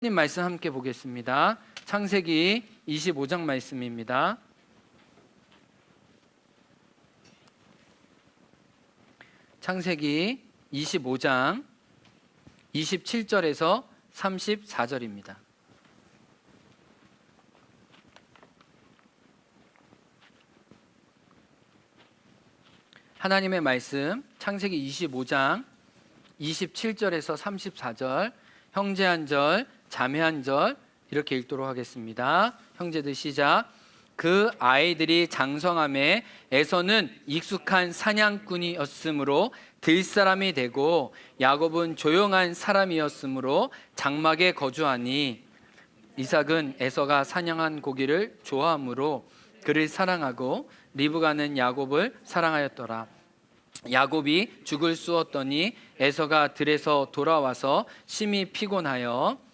하나님 말씀 함께 보겠습니다. 창세기 25장 말씀입니다. 창세기 25장 27절에서 34절입니다. 하나님의 말씀 창세기 25장 27절에서 34절, 형제 한 절, 자매 한 절 이렇게 읽도록 하겠습니다. 형제들 시작. 그 아이들이 장성함에 에서는 익숙한 사냥꾼이었으므로 들사람이 되고 야곱은 조용한 사람이었으므로 장막에 거주하니 이삭은 에서가 사냥한 고기를 좋아하므로 그를 사랑하고 리브가는 야곱을 사랑하였더라. 야곱이 죽을 쑤었더니 에서가 들에서 돌아와서 심히 피곤하여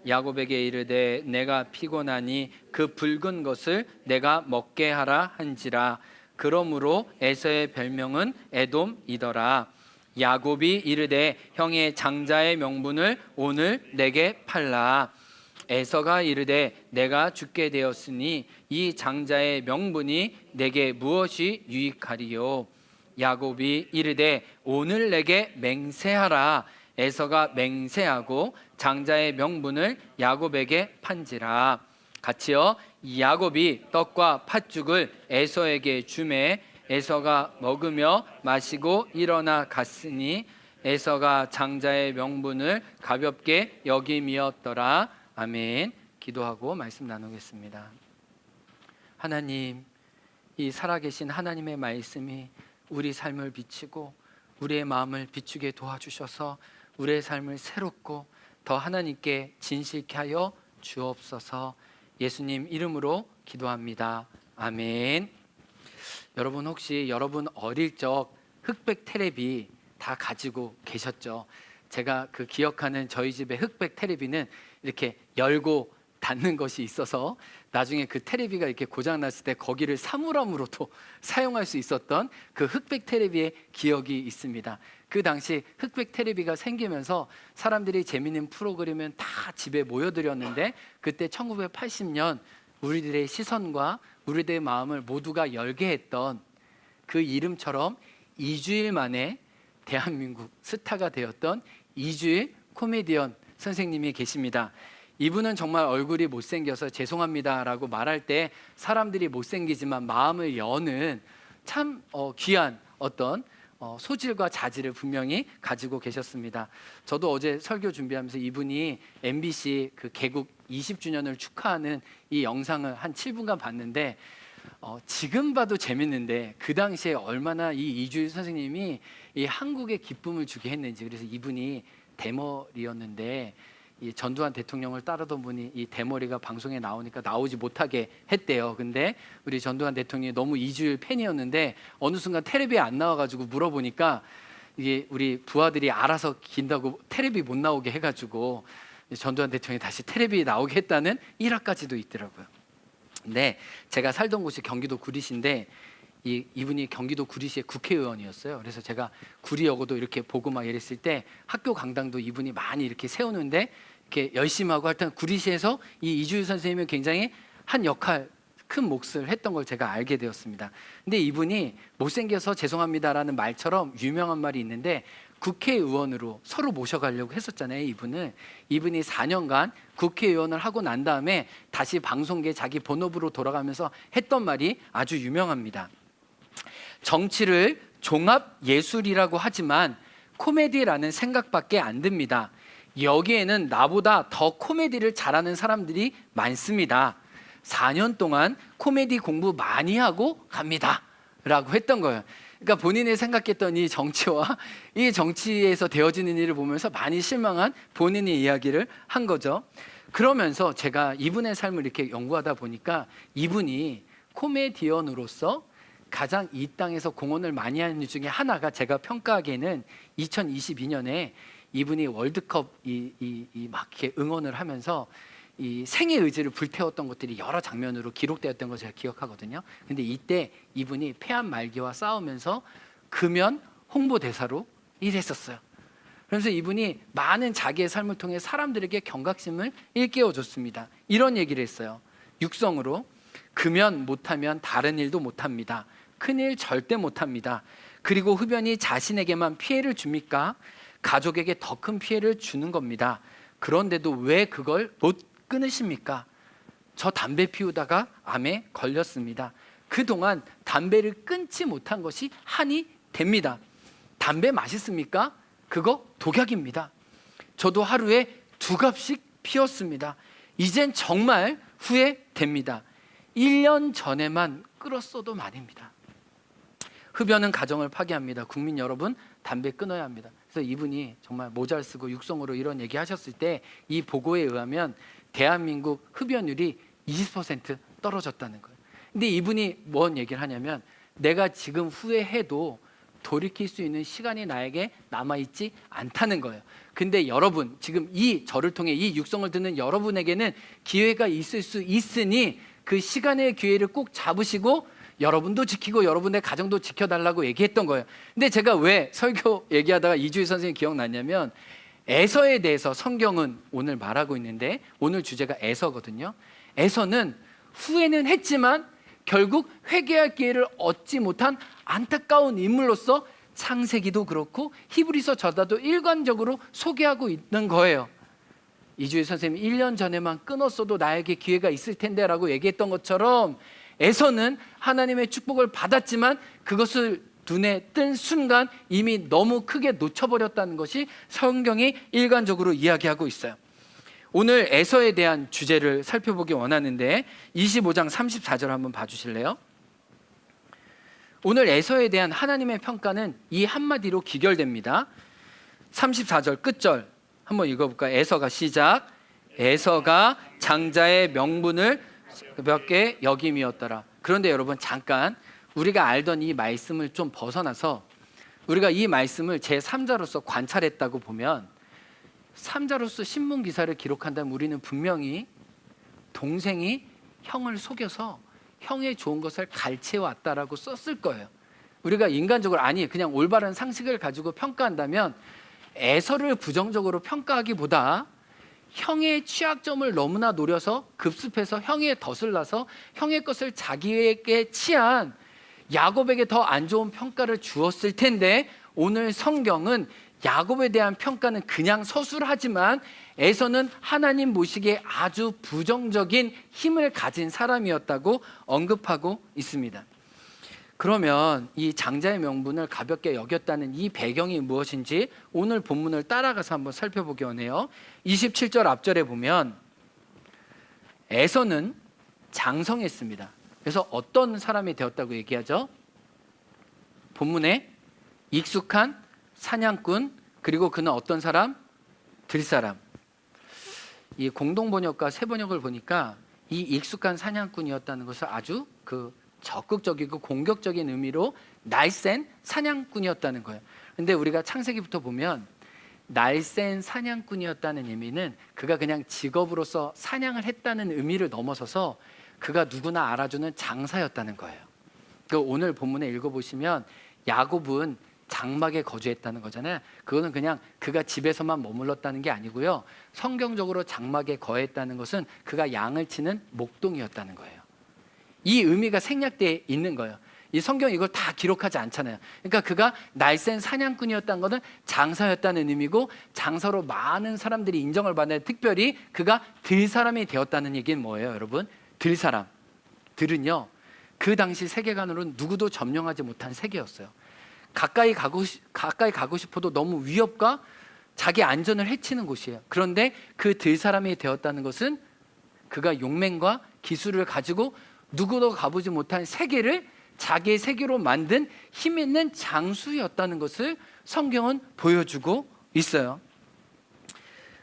야곱에게 이르되 내가 피곤하니 그 붉은 것을 내가 먹게 하라 한지라. 그러므로 에서의 별명은 에돔이더라. 야곱이 이르되 형의 장자의 명분을 오늘 내게 팔라. 에서가 이르되 내가 죽게 되었으니 이 장자의 명분이 내게 무엇이 유익하리요. 야곱이 이르되 오늘 내게 맹세하라. 에서가 맹세하고 장자의 명분을 야곱에게 판지라. 같이요. 야곱이 떡과 팥죽을 에서에게 주매 에서가 먹으며 마시고 일어나 갔으니 에서가 장자의 명분을 가볍게 여김이었더라. 아멘. 기도하고 말씀 나누겠습니다. 하나님, 이 살아계신 하나님의 말씀이 우리 삶을 비추고 우리의 마음을 비추게 도와주셔서 우리의 삶을 새롭고 더 하나님께 진실케 하여 주옵소서. 예수님 이름으로 기도합니다. 아멘. 여러분, 혹시 여러분 어릴 적 흑백 테레비 다 가지고 계셨죠? 제가 그 기억하는 저희 집의 흑백 테레비는 이렇게 열고 닫는 것이 있어서 나중에 그 테레비가 이렇게 고장났을 때 거기를 사물함으로도 사용할 수 있었던 그 흑백 테레비의 기억이 있습니다. 그 당시 흑백 테레비가 생기면서 사람들이 재미있는 프로그램은 다 집에 모여들었는데 그때 1980년 우리들의 시선과 우리들의 마음을 모두가 열게 했던 그 이름처럼 2주일 만에 대한민국 스타가 되었던 이주일 코미디언 선생님이 계십니다. 이분은 정말 얼굴이 못생겨서 죄송합니다라고 말할 때 사람들이 못생기지만 마음을 여는 참 귀한 어떤 소질과 자질을 분명히 가지고 계셨습니다. 저도 어제 설교 준비하면서 이분이 MBC 그 개국 20주년을 축하하는 이 영상을 한 7분간 봤는데 지금 봐도 재밌는데 그 당시에 얼마나 이 이주일 선생님이 이 한국에 기쁨을 주게 했는지. 그래서 이분이 대머리였는데 이 전두환 대통령을 따르던 분이 이 대머리가 방송에 나오니까 나오지 못하게 했대요. 근데 우리 전두환 대통령이 너무 이주일 팬이었는데 어느 순간 텔레비에 안 나와가지고 물어보니까 이게 우리 부하들이 알아서 긴다고 텔레비 못 나오게 해가지고 전두환 대통령이 다시 텔레비에 나오게 했다는 일화까지도 있더라고요. 근데 제가 살던 곳이 경기도 구리시인데 이분이 경기도 구리시의 국회의원이었어요. 그래서 제가 구리여고도 이렇게 보고 막 이랬을 때 학교 강당도 이분이 많이 이렇게 세우는데 이렇게 열심히 하고 하여튼 구리시에서 이 이주일 선생님은 굉장히 한 역할, 큰 몫을 했던 걸 제가 알게 되었습니다. 근데 이분이 못생겨서 죄송합니다라는 말처럼 유명한 말이 있는데 국회의원으로 서로 모셔가려고 했었잖아요. 이분이 4년간 국회의원을 하고 난 다음에 다시 방송계 자기 본업으로 돌아가면서 했던 말이 아주 유명합니다. 정치를 종합 예술이라고 하지만 코미디라는 생각밖에 안 듭니다. 여기에는 나보다 더 코미디를 잘하는 사람들이 많습니다. 4년 동안 코미디 공부 많이 하고 갑니다 라고 했던 거예요. 그러니까 본인이 생각했던 이 정치와 이 정치에서 되어지는 일을 보면서 많이 실망한 본인의 이야기를 한 거죠. 그러면서 제가 이분의 삶을 이렇게 연구하다 보니까 이분이 코미디언으로서 가장 이 땅에서 공헌을 많이 하는 일 중에 하나가 제가 평가하기에는 2022년에 이분이 월드컵 막 이렇게 응원을 하면서 이 생의 의지를 불태웠던 것들이 여러 장면으로 기록되었던 걸 제가 기억하거든요. 근데 이때 이분이 폐암 말기와 싸우면서 금연 홍보대사로 일했었어요. 그래서 이분이 많은 자기의 삶을 통해 사람들에게 경각심을 일깨워줬습니다. 이런 얘기를 했어요. 육성으로 금연 못하면 다른 일도 못합니다. 큰일 절대 못합니다. 그리고 흡연이 자신에게만 피해를 줍니까? 가족에게 더 큰 피해를 주는 겁니다. 그런데도 왜 그걸 못 끊으십니까? 저 담배 피우다가 암에 걸렸습니다. 그동안 담배를 끊지 못한 것이 한이 됩니다. 담배 맛있습니까? 그거 독약입니다. 저도 하루에 2갑씩 피웠습니다. 이젠 정말 후회됩니다. 1년 전에만 끌었어도 말입니다. 흡연은 가정을 파괴합니다. 국민 여러분, 담배 끊어야 합니다. 그래서 이분이 정말 모자를 쓰고 육성으로 이런 얘기 하셨을 때 이 보고에 의하면 대한민국 흡연율이 20% 떨어졌다는 거예요. 근데 이분이 뭔 얘기를 하냐면 내가 지금 후회해도 돌이킬 수 있는 시간이 나에게 남아있지 않다는 거예요. 근데 여러분, 지금 이 저를 통해 이 육성을 듣는 여러분에게는 기회가 있을 수 있으니 그 시간의 기회를 꼭 잡으시고 여러분도 지키고 여러분의 가정도 지켜달라고 얘기했던 거예요. 근데 제가 왜 설교 얘기하다가 이주희 선생님 기억났냐면 에서에 대해서 성경은 오늘 말하고 있는데 오늘 주제가 에서거든요. 에서는 후회는 했지만 결국 회개할 기회를 얻지 못한 안타까운 인물로서 창세기도 그렇고 히브리서 저자도 일관적으로 소개하고 있는 거예요. 이주희 선생님이 1년 전에만 끊었어도 나에게 기회가 있을 텐데 라고 얘기했던 것처럼 에서는 하나님의 축복을 받았지만 그것을 눈에 뜬 순간 이미 너무 크게 놓쳐버렸다는 것이 성경이 일관적으로 이야기하고 있어요. 오늘 에서에 대한 주제를 살펴보기 원하는데 25장 34절 한번 봐주실래요? 오늘 에서에 대한 하나님의 평가는 이 한마디로 기결됩니다. 34절 끝절 한번 읽어볼까요? 에서가 시작. 에서가 장자의 명분을 가볍게 여김이었더라. 그런데 여러분 잠깐 우리가 알던 이 말씀을 좀 벗어나서 우리가 이 말씀을 제3자로서 관찰했다고 보면 3자로서 신문 기사를 기록한다면 우리는 분명히 동생이 형을 속여서 형의 좋은 것을 갈취해 왔다라고 썼을 거예요. 우리가 인간적으로 아니 그냥 올바른 상식을 가지고 평가한다면 에서를 부정적으로 평가하기보다 형의 취약점을 너무나 노려서 급습해서 형의 덫을 놔서 형의 것을 자기에게 취한 야곱에게 더 안 좋은 평가를 주었을 텐데 오늘 성경은 야곱에 대한 평가는 그냥 서술하지만 에서는 하나님 보시기에 아주 부정적인 힘을 가진 사람이었다고 언급하고 있습니다. 그러면 이 장자의 명분을 가볍게 여겼다는 이 배경이 무엇인지 오늘 본문을 따라가서 한번 살펴보기 원해요. 27절 앞절에 보면 에서는 장성했습니다. 그래서 어떤 사람이 되었다고 얘기하죠? 본문에 익숙한 사냥꾼, 그리고 그는 어떤 사람? 들사람. 이 공동번역과 새번역을 보니까 이 익숙한 사냥꾼이었다는 것을 아주 적극적이고 공격적인 의미로 날쌘 사냥꾼이었다는 거예요. 근데 우리가 창세기부터 보면 날쌘 사냥꾼이었다는 의미는 그가 그냥 직업으로서 사냥을 했다는 의미를 넘어서서 그가 누구나 알아주는 장사였다는 거예요. 오늘 본문에 읽어보시면 야곱은 장막에 거주했다는 거잖아요. 그거는 그냥 그가 집에서만 머물렀다는 게 아니고요. 성경적으로 장막에 거했다는 것은 그가 양을 치는 목동이었다는 거예요. 이 의미가 생략되어 있는 거예요. 이 성경이 이걸 다 기록하지 않잖아요. 그러니까 그가 날쌘 사냥꾼이었다는 것은 장사였다는 의미고 장사로 많은 사람들이 인정을 받는 특별히 그가 들사람이 되었다는 얘기는 뭐예요, 여러분? 들사람. 들은요. 그 당시 세계관으로는 누구도 점령하지 못한 세계였어요. 가까이 가고 싶어도 너무 위협과 자기 안전을 해치는 곳이에요. 그런데 그 들사람이 되었다는 것은 그가 용맹과 기술을 가지고 누구도 가보지 못한 세계를 자기의 세계로 만든 힘 있는 장수였다는 것을 성경은 보여주고 있어요.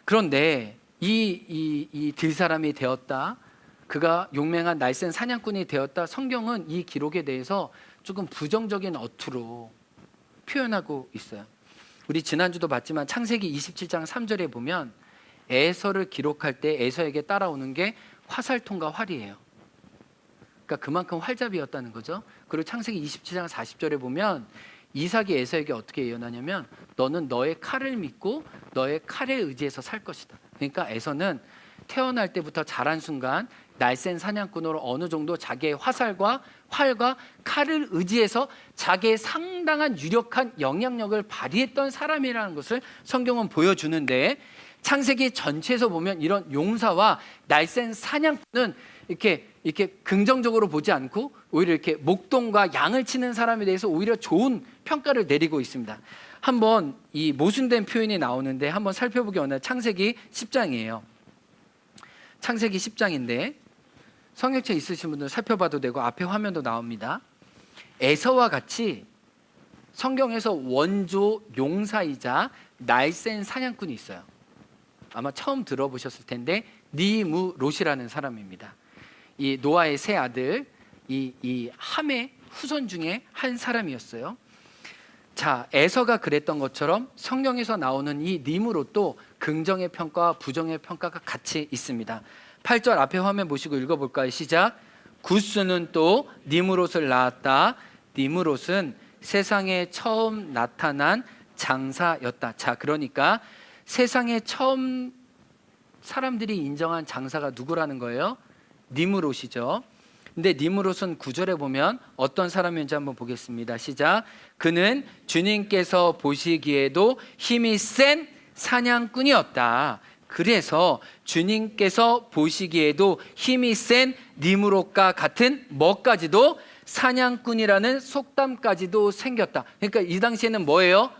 그런데 이 들사람이 되었다, 그가 용맹한 날쌘 사냥꾼이 되었다, 성경은 이 기록에 대해서 조금 부정적인 어투로 표현하고 있어요. 우리 지난주도 봤지만 창세기 27장 3절에 보면 에서를 기록할 때 에서에게 따라오는 게 화살통과 활이에요. 그러니까 그만큼 활잡이였다는 거죠. 그리고 창세기 27장 40절에 보면 이삭이 에서에게 어떻게 예언하냐면 너는 너의 칼을 믿고 너의 칼에 의지해서 살 것이다. 그러니까 에서는 태어날 때부터 자란 순간 날쌘 사냥꾼으로 어느 정도 자기의 화살과 활과 칼을 의지해서 자기의 상당한 유력한 영향력을 발휘했던 사람이라는 것을 성경은 보여주는데, 창세기 전체에서 보면 이런 용사와 날쌘 사냥꾼은 이렇게 긍정적으로 보지 않고 오히려 이렇게 목동과 양을 치는 사람에 대해서 오히려 좋은 평가를 내리고 있습니다. 한번 이 모순된 표현이 나오는데 한번 살펴보기 원해요. 창세기 10장이에요. 창세기 10장인데 성경책 있으신 분들 살펴봐도 되고 앞에 화면도 나옵니다. 에서와 같이 성경에서 원조 용사이자 날쌘 사냥꾼이 있어요. 아마 처음 들어보셨을 텐데 니므롯이라는 사람입니다. 이 노아의 세 아들 이 함의 후손 중에 한 사람이었어요. 자, 에서가 그랬던 것처럼 성경에서 나오는 이 니므롯도 긍정의 평가와 부정의 평가가 같이 있습니다. 8절 앞에 화면 보시고 읽어볼까요? 시작. 구스는 또 니므롯을 낳았다. 니므롯은 세상에 처음 나타난 장사였다. 자, 그러니까 세상에 처음 사람들이 인정한 장사가 누구라는 거예요? 니므롯이죠. 근데 니므롯은 9절에 보면 어떤 사람인지 한번 보겠습니다. 시작. 그는 주님께서 보시기에도 힘이 센 사냥꾼이었다. 그래서 주님께서 보시기에도 힘이 센 니므롯과 같은 뭐까지도 사냥꾼이라는 속담까지도 생겼다. 그러니까 이 당시에는 뭐예요?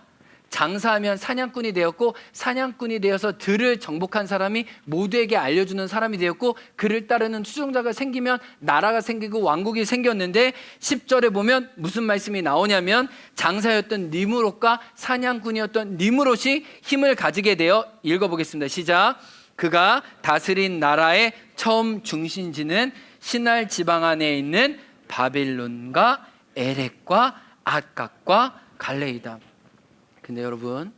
장사하면 사냥꾼이 되었고, 사냥꾼이 되어서 들을 정복한 사람이 모두에게 알려주는 사람이 되었고, 그를 따르는 추종자가 생기면 나라가 생기고 왕국이 생겼는데 10절에 보면 무슨 말씀이 나오냐면 장사였던 니므롯과 사냥꾼이었던 니므롯이 힘을 가지게 되어 읽어보겠습니다. 시작. 그가 다스린 나라의 처음 중심지는 신할 지방 안에 있는 바벨론과 에렉과 앗갓과 갈레이다. 근데 여러분,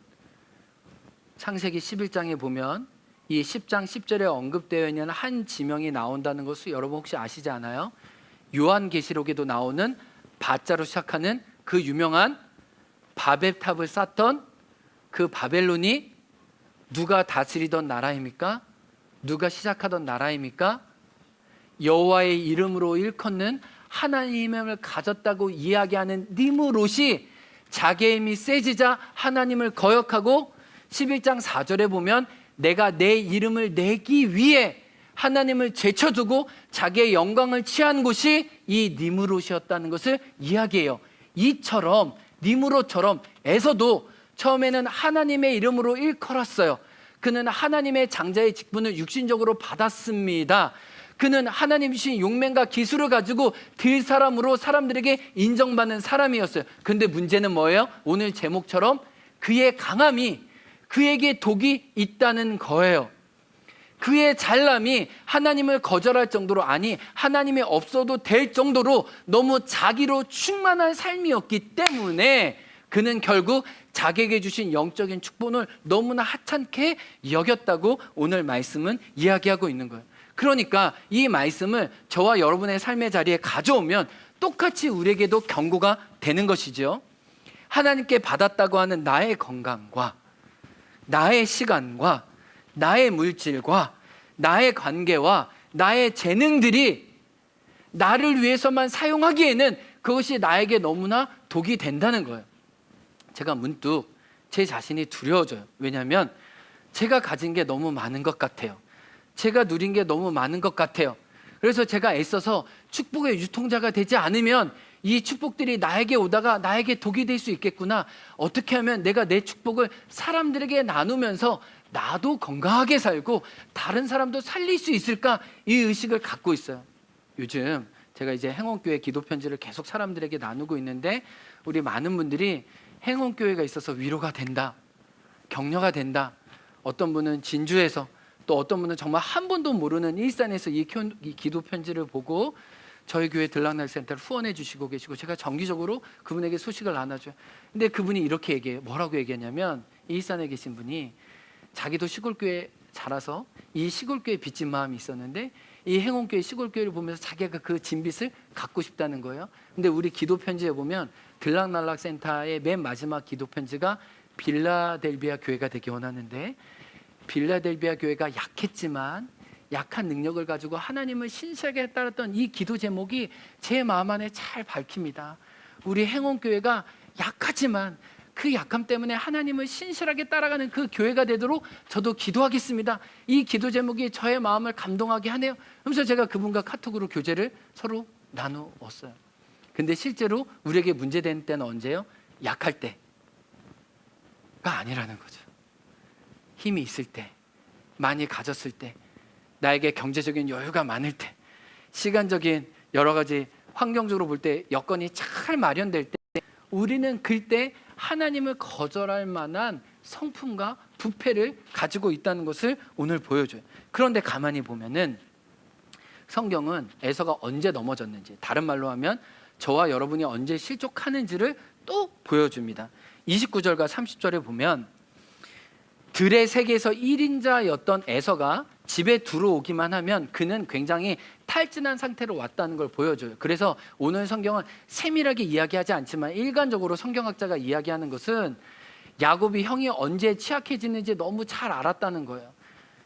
창세기 11장에 보면 이 10장 10절에 언급되어 있는 한 지명이 나온다는 것을 여러분 혹시 아시지 않아요? 요한계시록에도 나오는 바자로 시작하는 그 유명한 바벨탑을 쌓던 그 바벨론이 누가 다스리던 나라입니까? 누가 시작하던 나라입니까? 여호와의 이름으로 일컫는 하나님을 가졌다고 이야기하는 니므롯이 자기의 힘이 세지자 하나님을 거역하고 11장 4절에 보면 내가 내 이름을 내기 위해 하나님을 제쳐두고 자기의 영광을 취한 곳이 이 니므롯이었다는 것을 이야기해요. 이처럼 니므롯처럼 에서도 처음에는 하나님의 이름으로 일컬었어요. 그는 하나님의 장자의 직분을 육신적으로 받았습니다. 그는 하나님 주신 용맹과 기술을 가지고 들 사람으로 사람들에게 인정받는 사람이었어요. 근데 문제는 뭐예요? 오늘 제목처럼 그의 강함이 그에게 독이 있다는 거예요. 그의 잘남이 하나님을 거절할 정도로, 아니 하나님이 없어도 될 정도로 너무 자기로 충만한 삶이었기 때문에 그는 결국 자기에게 주신 영적인 축복을 너무나 하찮게 여겼다고 오늘 말씀은 이야기하고 있는 거예요. 그러니까 이 말씀을 저와 여러분의 삶의 자리에 가져오면 똑같이 우리에게도 경고가 되는 것이죠. 하나님께 받았다고 하는 나의 건강과 나의 시간과 나의 물질과 나의 관계와 나의 재능들이 나를 위해서만 사용하기에는 그것이 나에게 너무나 독이 된다는 거예요. 제가 문득 제 자신이 두려워져요. 왜냐하면 제가 가진 게 너무 많은 것 같아요. 제가 누린 게 너무 많은 것 같아요. 그래서 제가 애써서 축복의 유통자가 되지 않으면 이 축복들이 나에게 오다가 나에게 독이 될 수 있겠구나. 어떻게 하면 내가 내 축복을 사람들에게 나누면서 나도 건강하게 살고 다른 사람도 살릴 수 있을까? 이 의식을 갖고 있어요. 요즘 제가 이제 행원교회 기도 편지를 계속 사람들에게 나누고 있는데 우리 많은 분들이 행원교회가 있어서 위로가 된다, 격려가 된다. 어떤 분은 진주에서, 또 어떤 분은 정말 한 번도 모르는 일산에서 이 기도 편지를 보고 저희 교회 들락날센터를 후원해 주시고 계시고 제가 정기적으로 그분에게 소식을 나눠줘요. 근데 그분이 이렇게 얘기해요. 뭐라고 얘기하냐면 일산에 계신 분이 자기도 시골교회 자라서 이 시골교회 빚진 마음이 있었는데 이 행원교회 시골교회를 보면서 자기가 그 진빚을 갚고 싶다는 거예요. 근데 우리 기도 편지에 보면 들락날락 센터의 맨 마지막 기도 편지가 빌라델비아 교회가 되기 원하는데, 빌라델비아 교회가 약했지만 약한 능력을 가지고 하나님을 신실하게 따랐던 이 기도 제목이 제 마음 안에 잘 밝힙니다. 우리 행원교회가 약하지만 그 약함 때문에 하나님을 신실하게 따라가는 그 교회가 되도록 저도 기도하겠습니다. 이 기도 제목이 저의 마음을 감동하게 하네요. 그래서 제가 그분과 카톡으로 교제를 서로 나누었어요. 근데 실제로 우리에게 문제되는 때는 언제예요? 약할 때가 아니라는 거죠. 힘이 있을 때, 많이 가졌을 때, 나에게 경제적인 여유가 많을 때, 시간적인 여러 가지 환경적으로 볼 때 여건이 잘 마련될 때, 우리는 그때 하나님을 거절할 만한 성품과 부패를 가지고 있다는 것을 오늘 보여줘요. 그런데 가만히 보면은 성경은 에서가 언제 넘어졌는지, 다른 말로 하면 저와 여러분이 언제 실족하는지를 또 보여줍니다. 29절과 30절에 보면 들의 세계에서 1인자였던 에서가 집에 들어오기만 하면 그는 굉장히 탈진한 상태로 왔다는 걸 보여줘요. 그래서 오늘 성경은 세밀하게 이야기하지 않지만 일관적으로 성경학자가 이야기하는 것은 야곱이 형이 언제 취약해지는지 너무 잘 알았다는 거예요.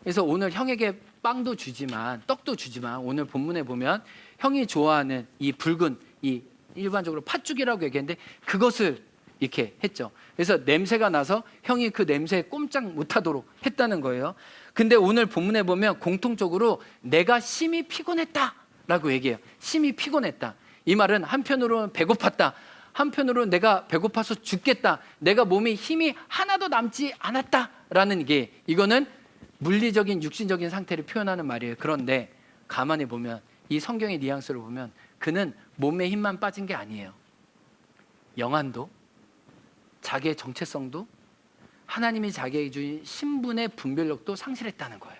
그래서 오늘 형에게 빵도 주지만, 떡도 주지만, 오늘 본문에 보면 형이 좋아하는 이 붉은, 이 일반적으로 팥죽이라고 얘기했는데 그것을 이렇게 했죠. 그래서 냄새가 나서 형이 그 냄새에 꼼짝 못하도록 했다는 거예요. 근데 오늘 본문에 보면 공통적으로 내가 심히 피곤했다라고 얘기해요. 심히 피곤했다. 이 말은 한편으로는 배고팠다, 한편으로는 내가 배고파서 죽겠다, 내가 몸에 힘이 하나도 남지 않았다라는 게, 이거는 물리적인 육신적인 상태를 표현하는 말이에요. 그런데 가만히 보면 이 성경의 뉘앙스를 보면 그는 몸에 힘만 빠진 게 아니에요. 영안도, 자기의 정체성도, 하나님이 자기에게 주신 신분의 분별력도 상실했다는 거예요.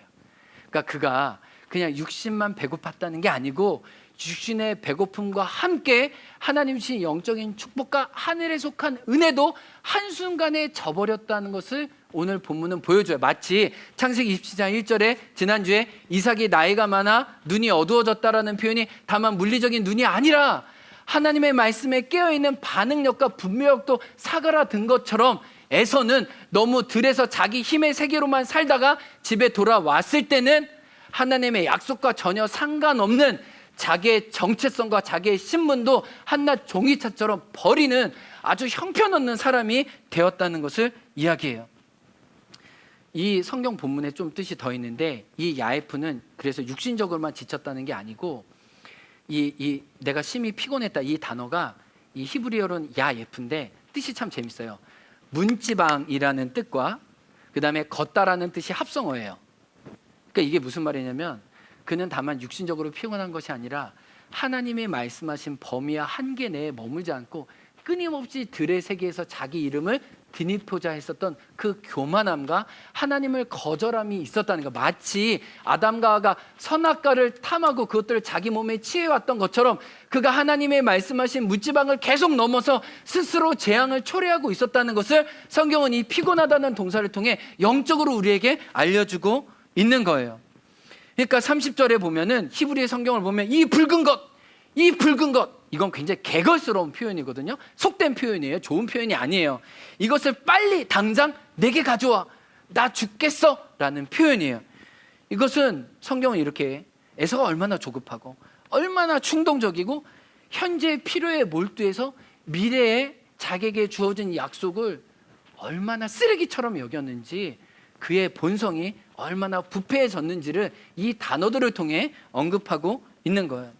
그러니까 그가 그냥 육신만 배고팠다는 게 아니고 육신의 배고픔과 함께 하나님 주신 영적인 축복과 하늘에 속한 은혜도 한순간에 저버렸다는 것을 오늘 본문은 보여줘요. 마치 창세기 27장 1절에 지난주에 이삭이 나이가 많아 눈이 어두워졌다라는 표현이 다만 물리적인 눈이 아니라 하나님의 말씀에 깨어있는 반응력과 분별력도 사그라든 것처럼 에서는 너무 들에서 자기 힘의 세계로만 살다가 집에 돌아왔을 때는 하나님의 약속과 전혀 상관없는 자기의 정체성과 자기의 신분도 한낱 종이차처럼 버리는 아주 형편없는 사람이 되었다는 것을 이야기해요. 이 성경 본문에 좀 뜻이 더 있는데, 이 야에프는 그래서 육신적으로만 지쳤다는 게 아니고 이 내가 심히 피곤했다, 이 단어가 이 히브리어로는 야예프인데 뜻이 참 재밌어요. 문지방이라는 뜻과 그 다음에 걷다라는 뜻이 합성어예요. 그러니까 이게 무슨 말이냐면 그는 다만 육신적으로 피곤한 것이 아니라 하나님이 말씀하신 범위와 한계 내에 머물지 않고 끊임없이 들의 세계에서 자기 이름을 드니포자 했었던 그 교만함과 하나님을 거절함이 있었다는 거. 마치 아담과 하와가 선악과를 탐하고 그것들을 자기 몸에 취해왔던 것처럼 그가 하나님의 말씀하신 문지방을 계속 넘어서 스스로 재앙을 초래하고 있었다는 것을 성경은 이 피곤하다는 동사를 통해 영적으로 우리에게 알려주고 있는 거예요. 그러니까 30절에 보면은 히브리의 성경을 보면 이 붉은 것, 이건 굉장히 개걸스러운 표현이거든요. 속된 표현이에요. 좋은 표현이 아니에요. 이것을 빨리 당장 내게 가져와, 나 죽겠어 라는 표현이에요. 이것은 성경은 이렇게 에서가 얼마나 조급하고 얼마나 충동적이고 현재의 필요에 몰두해서 미래에 자기에게 주어진 약속을 얼마나 쓰레기처럼 여겼는지, 그의 본성이 얼마나 부패해졌는지를 이 단어들을 통해 언급하고 있는 거예요.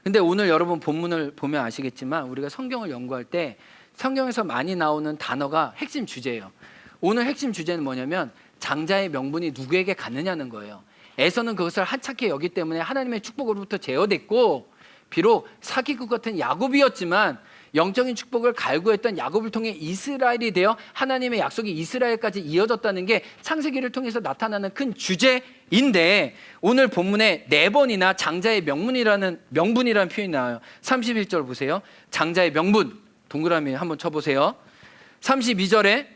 근데 오늘 여러분 본문을 보면 아시겠지만 우리가 성경을 연구할 때 성경에서 많이 나오는 단어가 핵심 주제예요. 오늘 핵심 주제는 뭐냐면 장자의 명분이 누구에게 갔느냐는 거예요. 에서는 그것을 하찮게 여기 때문에 하나님의 축복으로부터 제어됐고, 비록 사기꾼 같은 야곱이었지만 영적인 축복을 갈구했던 야곱을 통해 이스라엘이 되어 하나님의 약속이 이스라엘까지 이어졌다는 게 창세기를 통해서 나타나는 큰 주제인데, 오늘 본문에 4번이나 장자의 명분이라는 표현이 나와요. 31절 보세요. 장자의 명분, 동그라미 한번 쳐보세요. 32절에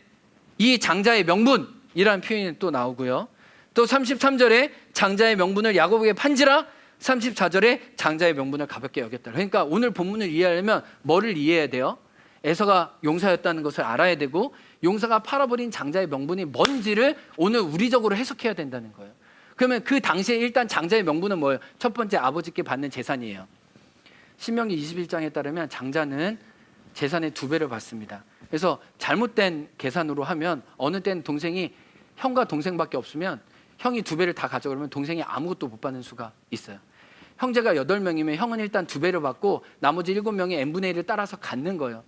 이 장자의 명분이라는 표현이 또 나오고요. 또 33절에 장자의 명분을 야곱에게 판지라. 34절에 장자의 명분을 가볍게 여겼다. 그러니까 오늘 본문을 이해하려면 뭐를 이해해야 돼요? 에서가 용사였다는 것을 알아야 되고, 용사가 팔아버린 장자의 명분이 뭔지를 오늘 우리적으로 해석해야 된다는 거예요. 그러면 그 당시에 일단 장자의 명분은 뭐예요? 첫 번째, 아버지께 받는 재산이에요. 신명기 21장에 따르면 장자는 재산의 2배를 받습니다. 그래서 잘못된 계산으로 하면 어느 때는 동생이, 형과 동생밖에 없으면 형이 2배를 다 가져가면 동생이 아무것도 못 받는 수가 있어요. 형제가 8명이면 형은 일단 2배를 받고 나머지 7명이 n분의 1을 따라서 갖는 거예요.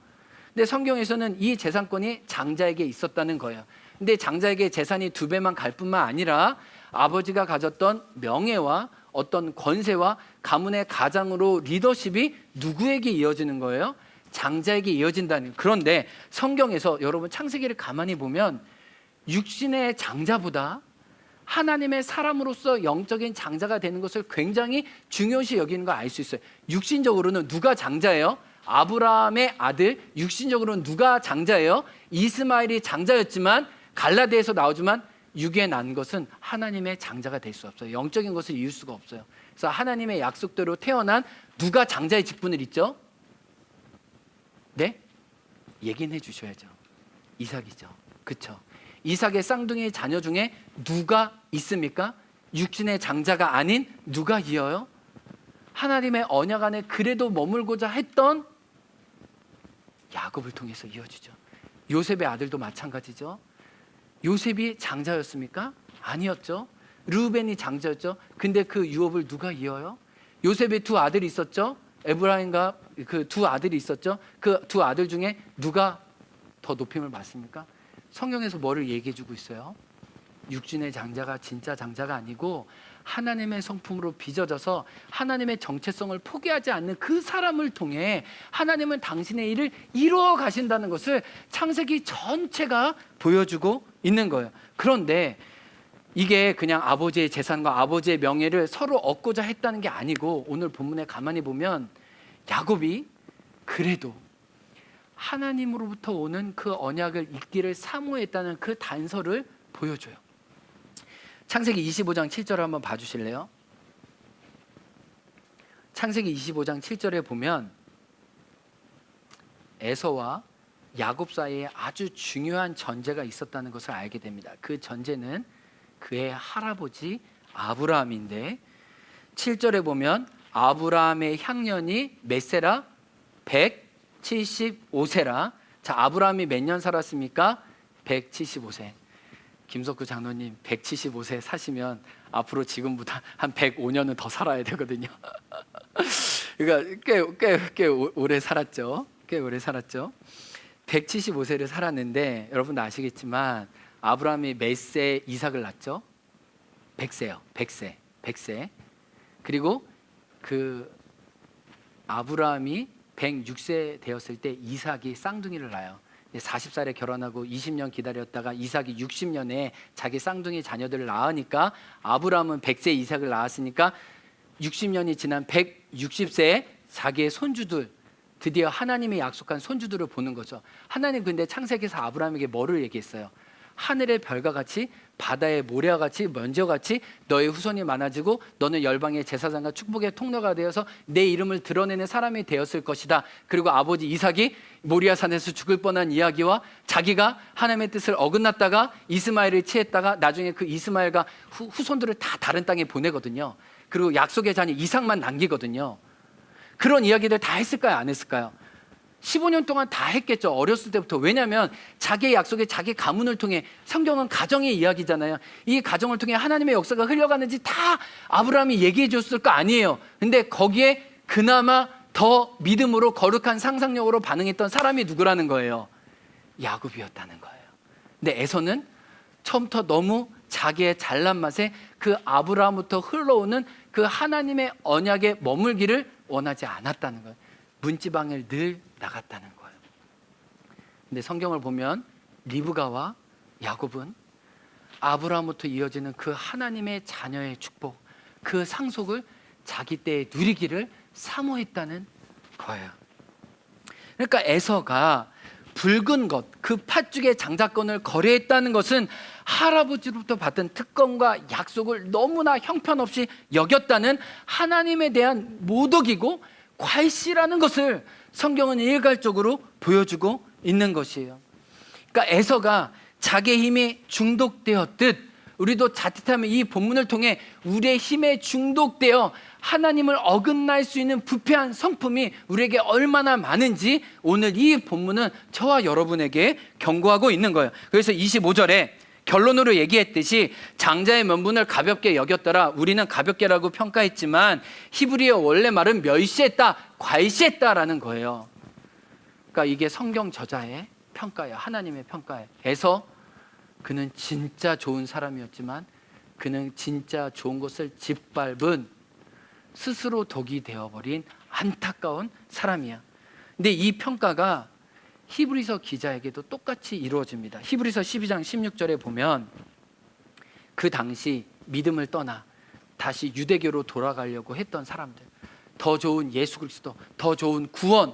근데 성경에서는 이 재산권이 장자에게 있었다는 거예요. 근데 장자에게 재산이 2배만 갈 뿐만 아니라 아버지가 가졌던 명예와 어떤 권세와 가문의 가장으로 리더십이 누구에게 이어지는 거예요? 장자에게 이어진다는. 그런데 성경에서 여러분 창세기를 가만히 보면 육신의 장자보다 하나님의 사람으로서 영적인 장자가 되는 것을 굉장히 중요시 여기는 걸 알 수 있어요. 육신적으로는 누가 장자예요? 아브라함의 아들. 육신적으로는 누가 장자예요? 이스마엘이 장자였지만, 갈라디아에서 나오지만 육에 난 것은 하나님의 장자가 될 수 없어요. 영적인 것을 이을 수가 없어요. 그래서 하나님의 약속대로 태어난 누가 장자의 직분을 잇죠? 네? 얘기는 해주셔야죠. 이삭이죠. 그렇죠? 이삭의 쌍둥이 자녀 중에 누가 있습니까? 육신의 장자가 아닌 누가 이어요? 하나님의 언약 안에 그래도 머물고자 했던 야곱을 통해서 이어지죠. 요셉의 아들도 마찬가지죠. 요셉이 장자였습니까? 아니었죠. 르우벤이 장자였죠. 근데 그 유업을 누가 이어요? 요셉의 2 아들이 있었죠. 에브라임과 그 2 아들이 있었죠. 그 2 아들 중에 누가 더 높임을 받습니까? 성경에서 뭐를 얘기해 주고 있어요? 육신의 장자가 진짜 장자가 아니고 하나님의 성품으로 빚어져서 하나님의 정체성을 포기하지 않는 그 사람을 통해 하나님은 당신의 일을 이루어 가신다는 것을 창세기 전체가 보여주고 있는 거예요. 그런데 이게 그냥 아버지의 재산과 아버지의 명예를 서로 얻고자 했다는 게 아니고, 오늘 본문에 가만히 보면 야곱이 그래도 하나님으로부터 오는 그 언약을 잊기를 사모했다는 그 단서를 보여줘요. 창세기 25장 7절을 한번 봐주실래요? 창세기 25장 7절에 보면 에서와 야곱 사이에 아주 중요한 전제가 있었다는 것을 알게 됩니다. 그 전제는 그의 할아버지 아브라함인데, 7절에 보면 아브라함의 향년이 몇 세라? 175세라. 자, 아브라함이 몇 년 살았습니까? 175세. 김석구 장로님 175세 사시면 앞으로 지금보다 한 105년은 더 살아야 되거든요. 그러니까 꽤 오래 살았죠. 꽤 오래 살았죠. 175세를 살았는데 여러분 아시겠지만 아브라함이 몇 세 이삭을 낳죠? 100세요. 100세. 그리고 그 아브라함이 106세 되었을 때 이삭이 쌍둥이를 낳아요. 40살에 결혼하고 20년 기다렸다가 이삭이 60년에 자기 쌍둥이 자녀들을 낳으니까 아브라함은 100세 이삭을 낳았으니까 60년이 지난 160세에 자기의 손주들, 드디어 하나님이 약속한 손주들을 보는 거죠. 하나님 근데 창세기에서 아브라함에게 뭐를 얘기했어요? 하늘의 별과 같이 바다의 모래와 같이 먼지와 같이 너의 후손이 많아지고 너는 열방의 제사장과 축복의 통로가 되어서 내 이름을 드러내는 사람이 되었을 것이다. 그리고 아버지 이삭이 모리아산에서 죽을 뻔한 이야기와 자기가 하나님의 뜻을 어긋났다가 이스마엘을 취했다가 나중에 그 이스마엘과 후손들을 다 다른 땅에 보내거든요. 그리고 약속의 자녀 이삭만 남기거든요. 그런 이야기들 다 했을까요? 안 했을까요? 15년 동안 다 했겠죠. 어렸을 때부터. 왜냐하면 자기의 약속에 자기 가문을 통해, 성경은 가정의 이야기잖아요. 이 가정을 통해 하나님의 역사가 흘러가는지 다 아브라함이 얘기해 줬을 거 아니에요. 근데 거기에 그나마 더 믿음으로 거룩한 상상력으로 반응했던 사람이 누구라는 거예요? 야곱이었다는 거예요. 근데 에서는 처음부터 너무 자기의 잘난 맛에 그 아브라함부터 흘러오는 그 하나님의 언약에 머물기를 원하지 않았다는 거예요. 문지방을 늘 나갔다는 거예요. 근데 성경을 보면 리브가와 야곱은 아브라함부터 이어지는 그 하나님의 자녀의 축복, 그 상속을 자기 때에 누리기를 사모했다는 거예요. 그러니까 에서가 붉은 것, 그 팥죽의 장자권을 거래했다는 것은 할아버지로부터 받은 특권과 약속을 너무나 형편없이 여겼다는 하나님에 대한 모독이고 괄시라는 것을 성경은 일괄적으로 보여주고 있는 것이에요. 그러니까 에서가 자기의 힘에 중독되었듯 우리도 자칫하면 이 본문을 통해 우리의 힘에 중독되어 하나님을 어긋날 수 있는 부패한 성품이 우리에게 얼마나 많은지 오늘 이 본문은 저와 여러분에게 경고하고 있는 거예요. 그래서 25절에 결론으로 얘기했듯이 장자의 명분을 가볍게 여겼더라. 우리는 가볍게라고 평가했지만 히브리어 원래 말은 멸시했다, 괄시했다라는 거예요. 그러니까 이게 성경 저자의 평가예요. 하나님의 평가예요. 에서 그는 진짜 좋은 사람이었지만 그는 진짜 좋은 것을 짓밟은 스스로 독이 되어버린 안타까운 사람이야. 근데 이 평가가 히브리서 기자에게도 똑같이 이루어집니다. 히브리서 12장 16절에 보면 그 당시 믿음을 떠나 다시 유대교로 돌아가려고 했던 사람들, 더 좋은 예수 그리스도, 더 좋은 구원,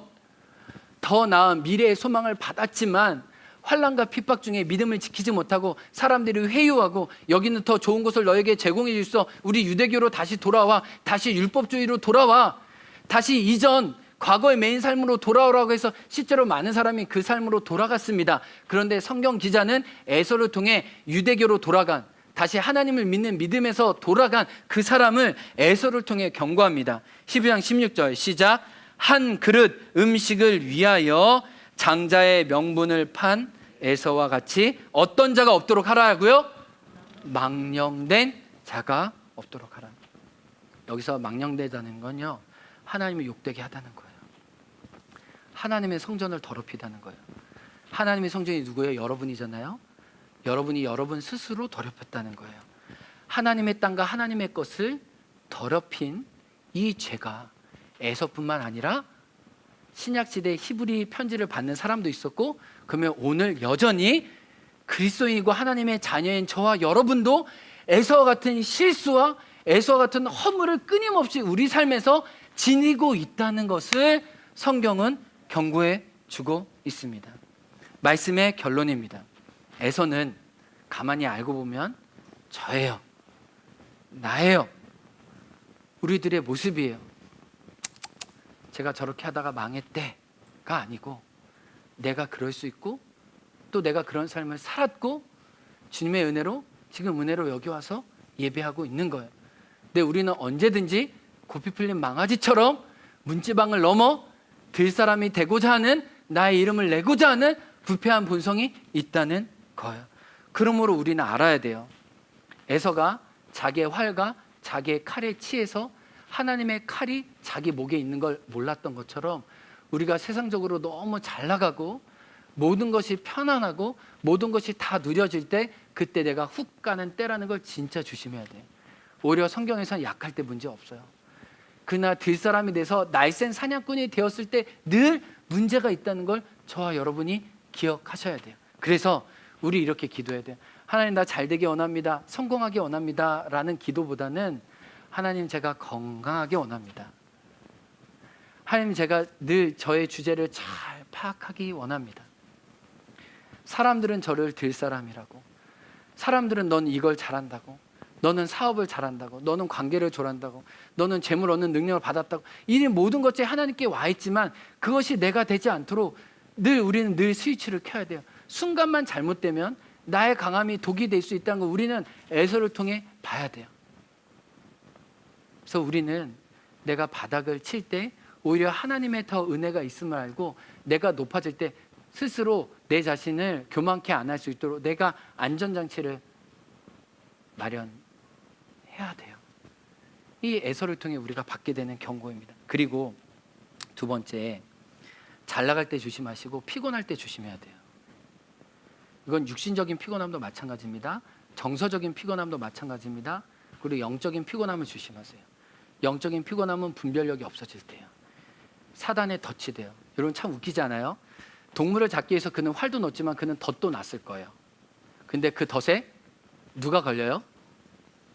더 나은 미래의 소망을 받았지만 환난과 핍박 중에 믿음을 지키지 못하고 사람들이 회유하고 여기는 더 좋은 것을 너에게 제공해 줄 수 있어, 우리 유대교로 다시 돌아와, 다시 율법주의로 돌아와, 다시 이전 과거의 메인 삶으로 돌아오라고 해서 실제로 많은 사람이 그 삶으로 돌아갔습니다. 그런데 성경 기자는 에서를 통해 유대교로 돌아간, 다시 하나님을 믿는 믿음에서 돌아간 그 사람을 에서를 통해 경고합니다. 12장 16절 시작. 한 그릇 음식을 위하여 장자의 명분을 판 에서와 같이 어떤 자가 없도록 하라고요? 망령된 자가 없도록 하라. 여기서 망령되다는 건요, 하나님을 욕되게 하다는 거예요. 하나님의 성전을 더럽히다는 거예요. 하나님의 성전이 누구예요? 여러분이잖아요. 여러분이 여러분 스스로 더럽혔다는 거예요. 하나님의 땅과 하나님의 것을 더럽힌 이 죄가 에서뿐만 아니라 신약시대 히브리 편지를 받는 사람도 있었고, 그러면 오늘 여전히 그리스도인이고 하나님의 자녀인 저와 여러분도 에서와 같은 실수와 에서와 같은 허물을 끊임없이 우리 삶에서 지니고 있다는 것을 성경은 경고해 주고 있습니다. 말씀의 결론입니다. 에서는 가만히 알고 보면 저예요, 나예요, 우리들의 모습이에요. 제가 저렇게 하다가 망했대가 아니고 내가 그럴 수 있고 또 내가 그런 삶을 살았고 주님의 은혜로 지금 은혜로 여기 와서 예배하고 있는 거예요. 근데 우리는 언제든지 고삐 풀린 망아지처럼 문지방을 넘어 들 사람이 되고자 하는, 나의 이름을 내고자 하는 부패한 본성이 있다는 거예요. 그러므로 우리는 알아야 돼요. 에서가 자기의 활과 자기의 칼에 취해서 하나님의 칼이 자기 목에 있는 걸 몰랐던 것처럼 우리가 세상적으로 너무 잘 나가고 모든 것이 편안하고 모든 것이 다 누려질 때 그때 내가 훅 가는 때라는 걸 진짜 조심해야 돼요. 오히려 성경에서는 약할 때 문제 없어요. 그러나 들 사람이 돼서 날쌘 사냥꾼이 되었을 때 늘 문제가 있다는 걸 저와 여러분이 기억하셔야 돼요. 그래서 우리 이렇게 기도해야 돼요. 하나님, 나 잘되기 원합니다, 성공하기 원합니다 라는 기도보다는 하나님, 제가 건강하게 원합니다. 하나님, 제가 늘 저의 주제를 잘 파악하기 원합니다. 사람들은 저를 들 사람이라고, 사람들은 넌 이걸 잘한다고, 너는 사업을 잘한다고, 너는 관계를 잘한다고, 너는 재물 얻는 능력을 받았다고, 이 모든 것이 하나님께 와 있지만 그것이 내가 되지 않도록 우리는 늘 스위치를 켜야 돼요. 순간만 잘못되면 나의 강함이 독이 될 수 있다는 걸 우리는 에서를 통해 봐야 돼요. 그래서 우리는 내가 바닥을 칠 때 오히려 하나님의 더 은혜가 있음을 알고 내가 높아질 때 스스로 내 자신을 교만케 안 할 수 있도록 내가 안전장치를 마련해야 돼요. 이 에서를 통해 우리가 받게 되는 경고입니다. 그리고 두 번째, 잘 나갈 때 조심하시고 피곤할 때 조심해야 돼요. 이건 육신적인 피곤함도 마찬가지입니다. 정서적인 피곤함도 마찬가지입니다. 그리고 영적인 피곤함을 조심하세요. 영적인 피곤함은 분별력이 없어질 때요. 사단에 덫이 돼요. 여러분 참 웃기지 않아요? 동물을 잡기 위해서 그는 활도 놓지만 그는 덫도 놨을 거예요. 근데 그 덫에 누가 걸려요?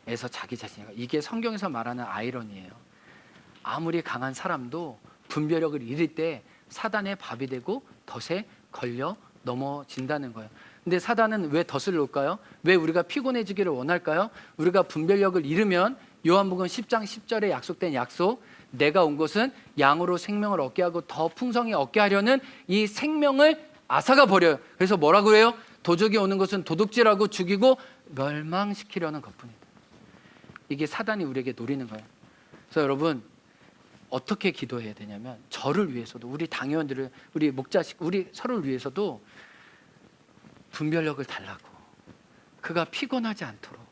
에서 자기 자신이. 이게 성경에서 말하는 아이러니예요. 아무리 강한 사람도 분별력을 잃을 때 사단의 밥이 되고 덫에 걸려 넘어진다는 거예요. 근데 사단은 왜 덫을 놓을까요? 왜 우리가 피곤해지기를 원할까요? 우리가 분별력을 잃으면 요한복음 10장 10절에 약속된 약속, 내가 온 것은 양으로 생명을 얻게 하고 더 풍성히 얻게 하려는 이 생명을 앗아가 버려요. 그래서 뭐라고 해요? 도적이 오는 것은 도둑질하고 죽이고 멸망시키려는 것뿐이다. 이게 사단이 우리에게 노리는 거예요. 그래서 여러분, 어떻게 기도해야 되냐면, 저를 위해서도, 우리 당회원들을, 우리 목자식, 우리 서로를 위해서도 분별력을 달라고, 그가 피곤하지 않도록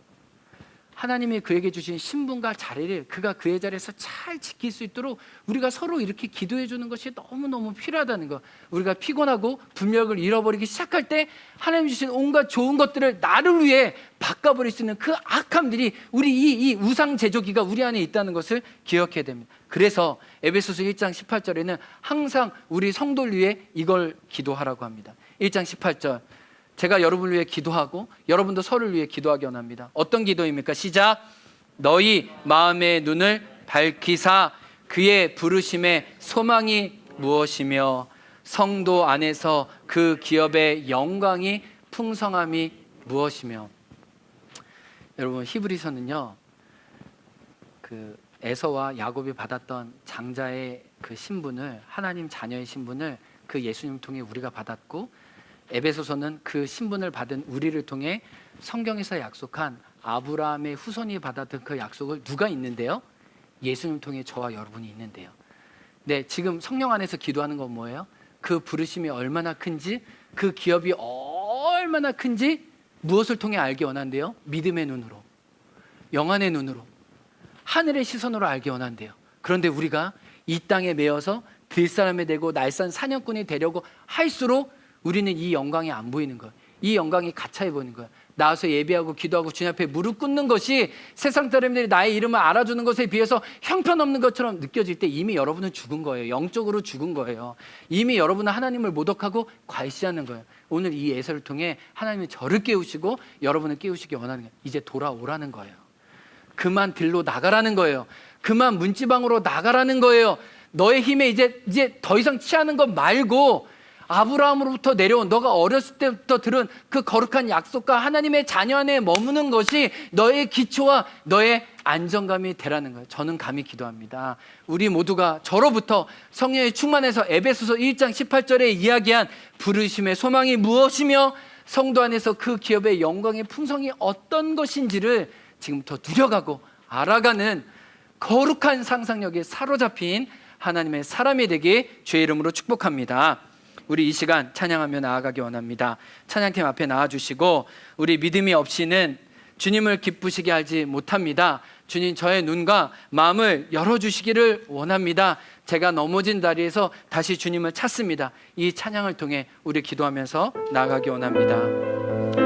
하나님이 그에게 주신 신분과 자리를 그가 그의 자리에서 잘 지킬 수 있도록 우리가 서로 이렇게 기도해 주는 것이 너무너무 필요하다는 거. 우리가 피곤하고 분별력을 잃어버리기 시작할 때 하나님 주신 온갖 좋은 것들을 나를 위해 바꿔버릴 수 있는 그 악함들이 우리 이 우상 제조기가 우리 안에 있다는 것을 기억해야 됩니다. 그래서 에베소서 1장 18절에는 항상 우리 성도를 위해 이걸 기도하라고 합니다. 1장 18절, 제가 여러분을 위해 기도하고 여러분도 서로를 위해 기도하기 원합니다. 어떤 기도입니까? 시작. 너희 마음의 눈을 밝히사 그의 부르심의 소망이 무엇이며 성도 안에서 그 기업의 영광이 풍성함이 무엇이며. 여러분, 히브리서는요, 그 에서와 야곱이 받았던 장자의 그 신분을, 하나님 자녀의 신분을 그 예수님 통해 우리가 받았고, 에베소서는 그 신분을 받은 우리를 통해 성경에서 약속한 아브라함의 후손이 받았던 그 약속을 누가 있는데요? 예수님 통해 저와 여러분이 있는데요. 네, 지금 성령 안에서 기도하는 건 뭐예요? 그 부르심이 얼마나 큰지, 그 기업이 얼마나 큰지 무엇을 통해 알기 원한대요? 믿음의 눈으로, 영안의 눈으로, 하늘의 시선으로 알기 원한대요. 그런데 우리가 이 땅에 매여서 들사람이 되고 날선 사냥꾼이 되려고 할수록 우리는 이 영광이 안 보이는 거예요. 이 영광이 가차해 보이는 거예요. 나와서 예배하고 기도하고 주님 앞에 무릎 꿇는 것이 세상 사람들이 나의 이름을 알아주는 것에 비해서 형편없는 것처럼 느껴질 때 이미 여러분은 죽은 거예요. 영적으로 죽은 거예요. 이미 여러분은 하나님을 모독하고 괄시하는 거예요. 오늘 이 예서를 통해 하나님이 저를 깨우시고 여러분을 깨우시기 원하는 거예요. 이제 돌아오라는 거예요. 그만 들로 나가라는 거예요. 그만 문지방으로 나가라는 거예요. 너의 힘에 이제 더 이상 취하는 것 말고 아브라함으로부터 내려온, 너가 어렸을 때부터 들은 그 거룩한 약속과 하나님의 자녀 안에 머무는 것이 너의 기초와 너의 안정감이 되라는 거예요. 저는 감히 기도합니다. 우리 모두가 저로부터 성령의 충만해서 에베소서 1장 18절에 이야기한 부르심의 소망이 무엇이며 성도 안에서 그 기업의 영광의 풍성이 어떤 것인지를 지금부터 누려가고 알아가는 거룩한 상상력에 사로잡힌 하나님의 사람이 되게 주의 이름으로 축복합니다. 우리 이 시간 찬양하며 나아가기 원합니다. 찬양팀 앞에 나와주시고, 우리 믿음이 없이는 주님을 기쁘시게 하지 못합니다. 주님, 저의 눈과 마음을 열어주시기를 원합니다. 제가 넘어진 다리에서 다시 주님을 찾습니다. 이 찬양을 통해 우리 기도하면서 나아가기 원합니다.